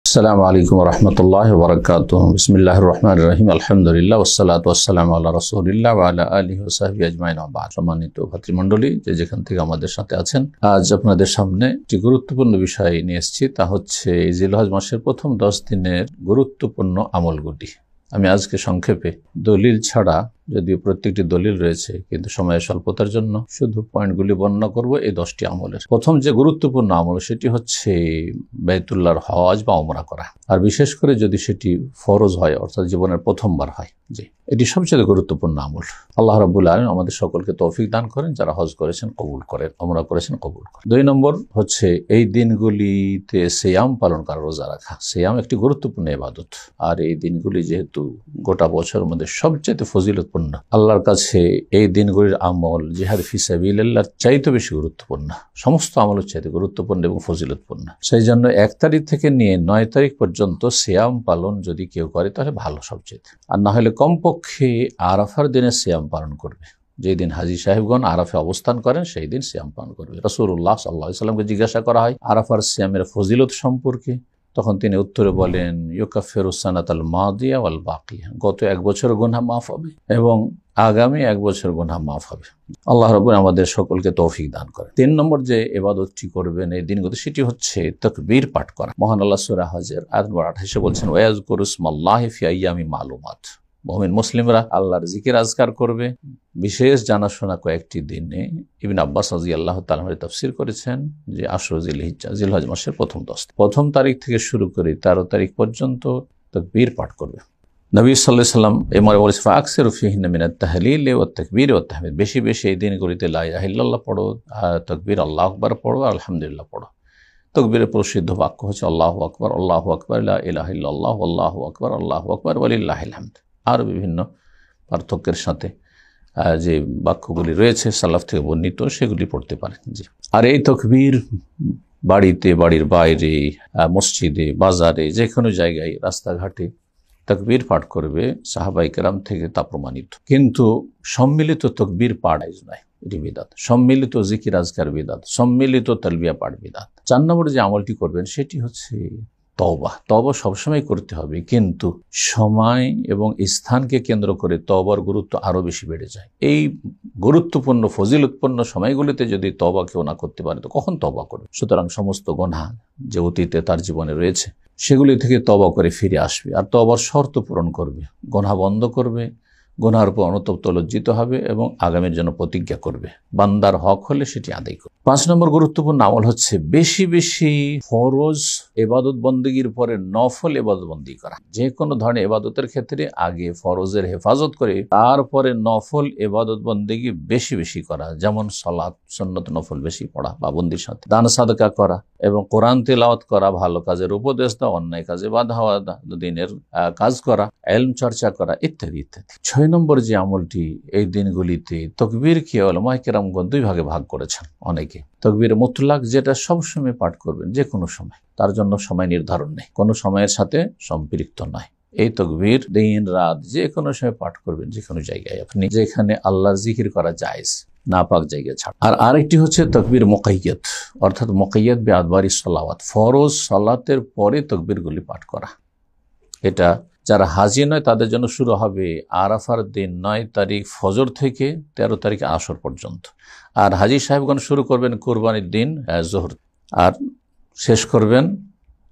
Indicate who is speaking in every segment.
Speaker 1: আসসালামু আলাইকুম ওয়া রাহমাতুল্লাহি ওয়া বারাকাতুহু। বিসমিল্লাহির রহমানির রহিম। আলহামদুলিল্লাহ ওয়াসসালাতু ওয়াসসালামু আলা রাসূলিল্লাহ ওয়া আলা আলিহি ওয়া সাহবিহি আজমাইন। ওয়া বা'দ। সম্মানিত ভাতৃমণ্ডলী, যে যেখান থেকে আমাদের সাথে আছেন, আজ আপনাদের সামনে একটি গুরুত্বপূর্ণ বিষয় নিয়ে এসেছি। তা হচ্ছে জিলহজ মাসের প্রথম 10 দিনের গুরুত্বপূর্ণ আমলগুলি। আমি আজকে সংক্ষেপে, দলিল ছাড়া, যদিও প্রত্যেকটি দলিল রয়েছে, কিন্তু সময়ের স্বল্পতার জন্য শুধু পয়েন্টগুলি বর্ণনা করব। এই 10টি আমলের প্রথম যে গুরুত্বপূর্ণ আমল, সেটি হচ্ছে বাইতুল্লাহর হজ বা ওমরা করা। আর বিশেষ করে যদি সেটি ফরজ হয়, অর্থাৎ জীবনের প্রথমবার হয়, যে এটি সবচেয়ে গুরুত্বপূর্ণ আমল। আল্লাহ রাব্বুল আলামিন আমাদের সকলকে তৌফিক দান করেন, যারা হজ করেছেন কবুল করেন, ওমরা করেছেন কবুল করেন। 2 নম্বর হচ্ছে এই দিনগুলিতে সিয়াম পালন করা, রোজা রাখা। সিয়াম একটি গুরুত্বপূর্ণ ইবাদত, আর এই দিনগুলি যেহেতু গোটা বছরের মধ্যে সবচেয়ে ফজিলতপূর্ণ, আল্লাহর কাছে এই দিনগুলির আমল জিহাদ ফি সাবিলিল্লাহর চাইতে বেশি গুরুত্বপূর্ণ। সমস্ত আমলের চাইতে গুরুত্বপূর্ণ এবং ফজিলতপূর্ণ। সেই জন্য 1 তারিখ থেকে নিয়ে 9 তারিখ পর্যন্ত সিয়াম পালন যদি কেউ করে, তাহলে ভালো সবচেয়ে। আর না হলে কমপক্ষে আরাফার দিনে সিয়াম পালন করবে। যেই দিন হাজী সাহেবগণ আরাফে অবস্থান করেন, সেই দিন সিয়াম পালন করবে। রাসূলুল্লাহ সাল্লাল্লাহু আলাইহি ওয়াসাল্লামকে জিজ্ঞাসা করা হয় আরাফার সিয়ামের ফজিলত সম্পর্কে। তখন তিনি উত্তরে বলেন, ইউকাফিরুস সানাতাল মাদিয়া ওয়াল বাকিয়া, গত 1 বছর গুনাহ মাফ হবে এবং আগামী 1 বছর গুনাহ মাফ হবে। আল্লাহ রাব্বুল আমাদের সকলকে তৌফিক দান করেন। 3 নম্বর যে ইবাদতটি করবেন এই দিনগুলোতে, সেটি হচ্ছে তাকবীর পাঠ করা। মহান আল্লাহ সূরা হজের আয়াত নম্বর 28 বলছেন, ওয়ায়াজকুরুসমাল্লাহি ফি আইয়ামি মালুমাত। মুমিন মুসলিমরা আল্লাহর জিকির আজকার করবে বিশেষ জানাশোনা কয়েকটি দিনে। ইবনে আব্বাস রাদিয়াল্লাহু তাআলা তাফসীর করেছেন যে আশরু জিলহিজ্জা, জিলহজ মাসের প্রথম তারিখ থেকে শুরু করে 13 তারিখ পর্যন্ত তাকবীর পাঠ করবে। নবী সাল্লাল্লাহু আলাইহি ওয়াসাল্লাম এমরে বলেছেন, ফাকসিরু ফিহিন্না মিনাত তাহলিল ওয়াত তাকবীর ওয়াত তাহমিদ। বেশি বেশি এই দিনগুলিতে লা ইলাহা ইল্লাল্লাহ পড়ো, তাকবীর আল্লাহু আকবার পড়ো, আলহামদুলিল্লাহ পড়ো। তাকবীরের প্রসিদ্ধ বাক্য হচ্ছে আল্লাহু আকবার, আল্লাহু আকবার, লা ইলাহা ইল্লাল্লাহ, আল্লাহু আকবার, আল্লাহু আকবার, ওয়ালিল্লাহিল হামদ। আর বিভিন্ন পার্থক্যের সাথে যে বাক্যগুলি রয়েছে সালাফ থেকে বর্ণিত, সেগুলি পড়তে পারেন। জি। আর এই তাকবীর বাড়িতে, বাড়ির বাইরে, মসজিদে, বাজারে, যে কোনো জায়গায়, রাস্তাঘাটে তাকবীর পাঠ করবে। সাহাবায়ে কেরাম থেকে তা প্রমাণিত। কিন্তু সম্মিলিত তাকবীর পাঠ নয়, এটি বিদআত। সম্মিলিত জিকির আজকার বিদআত, সম্মিলিত তালবিয়া পাঠ বিদআত। 4 নম্বরে যে আমলটি করবেন সেটি হচ্ছে তওবা। তওবা সবসময় করতে হবে, কিন্তু সময় এবং স্থানকে কেন্দ্র করে তওবার গুরুত্ব আরো বেশি বেড়ে যায়। এই গুরুত্বপূর্ণ ফজিলতপূর্ণ সময়গুলিতে যদি তওবা কেউ না করতে পারে, তো কখন তওবা করবে? সুতরাং সমস্ত গুনাহ যে অতীতে তার জীবনে রয়েছে, সেগুলি থেকে তওবা করে ফিরে আসবে, আর তওবার শর্ত পূরণ করবে, গুনাহ বন্ধ করবে, গুনাহের উপর অনুতপ্ত লজ্জিত হবে এবং আগামীর জন্য প্রতিজ্ঞা করবে। বান্দার হক হলে সেটি আদায় করবে। 5 নম্বর গুরুত্বপূর্ণ আমল হচ্ছে বেশি বেশি ফরজ ইবাদত বন্দেগীর পরে নফল ইবাদত বন্দেগী করা। যে কোনো ধরনের ইবাদতের ক্ষেত্রে আগে ফরজের হেফাজত করে তারপরে নফল ইবাদত বন্দেগী বেশি বেশি করা। যেমন সালাত, সুন্নত নফল বেশি পড়া পাবন্দির সাথে, দান সাদকা করা এবং কোরআন তিলাওয়াত করা, ভালো কাজের উপদেশ দেওয়া, অন্যায় কাজে বাধা হওয়া, দিনের কাজ করা, ইলম চর্চা করা, ইত্যাদি ইত্যাদি। 6 নম্বর যে আমলটি এই দিনগুলিতে, তাকবীরকে উলামায়ে কেরামগণ 2 ভাগে ভাগ করেছেন। অনেকে তাকবীর মুতলাক, যেটা সবসময় পাঠ করবেন যে কোনো সময়, তার জন্য সময় নির্ধারণ নেই, কোনো সময়ের সাথে সম্পৃক্ত নয়। এই তাকবীর দিন রাত যে কোনো সময় পাঠ করবেন, যে কোনো জায়গায়, আপনি যেখানে আল্লাহর জিকির করা জায়েজ, নাপাক জায়গা ছাড়া। আর আরেকটি হচ্ছে তাকবীর মুকাইয়াদ, অর্থাৎ মুকাইয়াদ বিআদবারি সালাওয়াত, ফরজ সালাতের পরে তাকবীরগুলি পাঠ করা। এটা যারা হাজি নয় তাদের জন্য শুরু হবে আরাফার দিন 9 তারিখ ফজর থেকে 13 তারিখ আসর পর্যন্ত। আর হাজি সাহেবগণ শুরু করবেন কুরবানির দিন জোহর, আর শেষ করবেন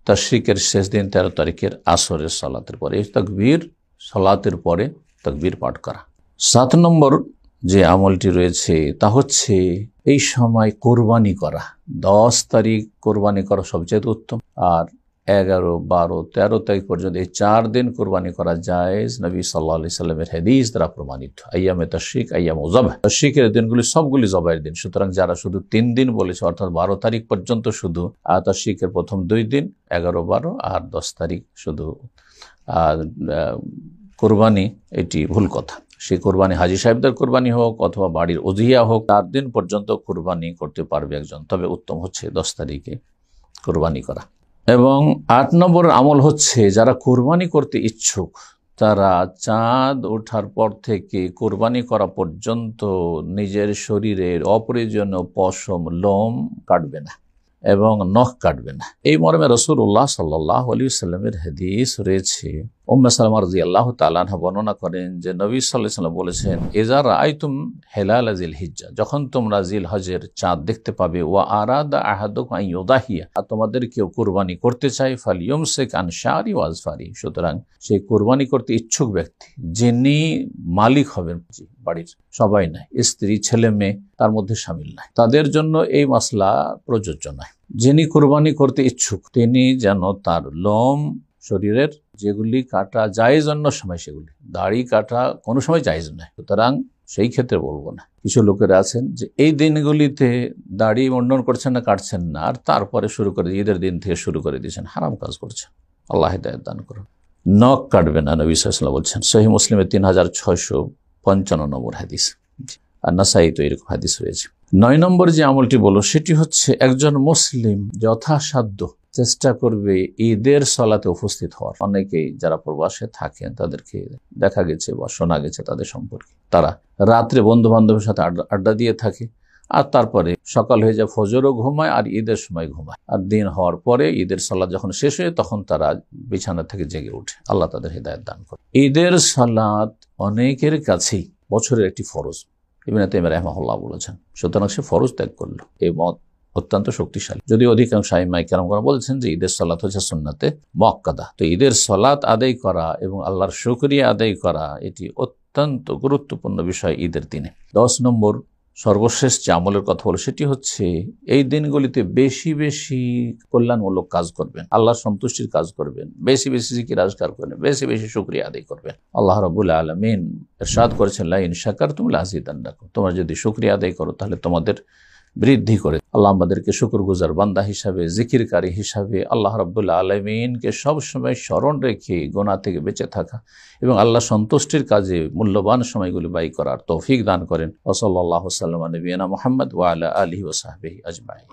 Speaker 1: তাশরিকের শেষ দিন 13 তারিখের আসরের সালাতের পরে। এই তাকবীর সালাতের পরে তাকবীর পাঠ করা। 7 নম্বর যে আমলটি রয়েছে তা হচ্ছে এই সময় কোরবানি করা। 10 তারিখ কোরবানি করা সবচেয়ে উত্তম, আর 11, 12, 13 তারিখ পর্যন্ত এই 4 দিন কোরবানি করা জায়েজ। নবী সাল্লাল্লাহু আলাইহি সাল্লামের হাদিস দ্বারা প্রমাণিত। আইয়ামে তাশরিক, আইয়ামু যবহ, তাশরিকের দিনগুলি সবগুলি জবাইয়ের দিন। সুতরাং যারা শুধু 3 দিন বলেছে, অর্থাৎ 12 তারিখ পর্যন্ত শুধু তাশরিকের প্রথম 2 দিন, 11, 12 আর 10 তারিখ শুধু কোরবানি, এটি ভুল কথা। সেই কোরবানি হাজি সাহেবদের কোরবানি হোক অথবা বাড়ির উযহিয়া হোক, 4 দিন পর্যন্ত কোরবানি করতে পারবে একজন। তবে উত্তম হচ্ছে 10 তারিখে কোরবানি করা। এবং 8 নম্বর আমল হচ্ছে যারা কোরবানি করতে ইচ্ছুক, তারা চাঁদ ওঠার পর থেকে কোরবানি করা পর্যন্ত নিজের শরীরের অপ্রয়োজনীয় পশম, লোম কাটবে না। এবং নখ কাটবে না। এই মর্মে রাসূলুল্লাহ সাল্লাল্লাহু আলাইহি ওয়াসাল্লামের হাদিস রয়েছে। উম্মে সালামা রাদিয়াল্লাহু তাআলা আনহা বর্ণনা করেন যে নবী সাল্লাল্লাহু আলাইহি ওয়াসাল্লাম বলেছেন, ইযা রাআইতুম হিলাল যিলহিজ্জা, যখন তোমরা যিলহজের চাঁদ দেখতে পাবে, ওয়া আরাদা আহাদুকুম আন ইউদাহিয়া, আর তোমাদের কেউ কুরবানি করতে চায়, ফালইউমসিক আন শারি ওয়া আযফারি, সুতরাং সেই কুরবানি করতে ইচ্ছুক ব্যক্তি যিনি মালিক হবেন বাড়ির, সবাই নয়, স্ত্রী ছেলে মেয়ে তার মধ্যে শামিল নাই, তাদের জন্য এই মাসলা প্রযোজ্য নয়। যিনি কুরবানি করতে ইচ্ছুক তিনি যেন তার লোম শরীরের যেগুলি কাটা জায়েজ অন্য সময়, সেগুলি দাড়ি কাটা কোনো সময় জায়েজ নয়, সুতরাং সেই ক্ষেত্রে বলবো না। কিছু লোকেরা আছেন যে এই দিনগুলিতে দাড়ি মুন্ডন করছেন না, কাটছেন না, আর তারপরে শুরু করে ঈদের দিন থেকে শুরু করে দিয়েছেন, হারাম কাজ করছেন। আল্লাহ হিদায়াত দান করুন। নখ কাটবে না, নবী সাল্লাল্লাহু আলাইহি ওয়াসাল্লাম বলছেন। সহিহ মুসলিমের 3655 নম্বর হাদিস, আর নাসাই তো এরকম হাদিস রয়েছে। 9 নম্বর যে আমলটি বলো সেটি হচ্ছে একজন মুসলিম যথাসাধ্য চেষ্টা করবে ঈদের সালাতে উপস্থিত হওয়ার। অনেকেই যারা প্রবাসে থাকেন তাদেরকে দেখা গেছে বা শোনা গেছে তাদের সম্পর্কে, তারা রাত্রে বন্ধু বান্ধবের সাথে আড্ডা দিয়ে থাকে, আর তারপরে সকাল হয়ে যায়, ফজরও ঘুমায় আর ঈদের সময় ঘুমায়, আর দিন হওয়ার পরে ঈদের সালাত যখন শেষ হয় তখন তারা বিছানা থেকে জেগে ওঠে। আল্লাহ তাদের হিদায়াত দান করে। ঈদের সালাত অনেকের কাছেই বছরের একটি ফরজ, ইবনে তাইমিয়া রাহিমাহুল্লাহ বলেছেন, সুতরাং সে ফরজ ত্যাগ করলো। এই মত অত্যন্ত শক্তিশালী, যদি অধিকাংশ আইম্মায়ে কেরাম বলেছেন যে ঈদের সালাত হচ্ছে সুন্নাতে মুআক্কাদা। তো ঈদের সালাত আদায় করা এবং আল্লাহর শুকরিয়া আদায় করা এটি অত্যন্ত গুরুত্বপূর্ণ বিষয় ঈদের দিনে। 10 নম্বর সর্বশেষ যে আমলের কথা বলো সেটি হচ্ছে এই দিনগুলিতে বেশি বেশি কল্যাণমূলক কাজ করবেন, আল্লাহর সন্তুষ্টির কাজ করবেন, বেশি বেশি জিকির আজকার করবেন, বেশি বেশি শুকরিয়া আদায় করবেন। আল্লাহ রাব্বুল আলামিন ইরশাদ করেছেন, লা ইন শাকারতুম লাযিদান্নাকুম, তোমরা যদি শুকরিয়া আদায় করো তাহলে তোমাদের বৃদ্ধি করে। আল্লাহ আমাদেরকে শুকরগুজার বান্দা হিসাবে, জিকিরকারী হিসাবে আল্লাহ রাব্বুল আলামিনকে সবসময় স্মরণ রেখে গুনাহ থেকে বেঁচে থাকা এবং আল্লাহ সন্তুষ্টির কাজে মূল্যবান সময়গুলি ব্যয় করার তৌফিক দান করেন। ওয়া সাল্লাল্লাহু আলা নবিয়িনা মুহাম্মদ ওয়া আলা আলিহি ওয়া সাহবিহি আজমাইন।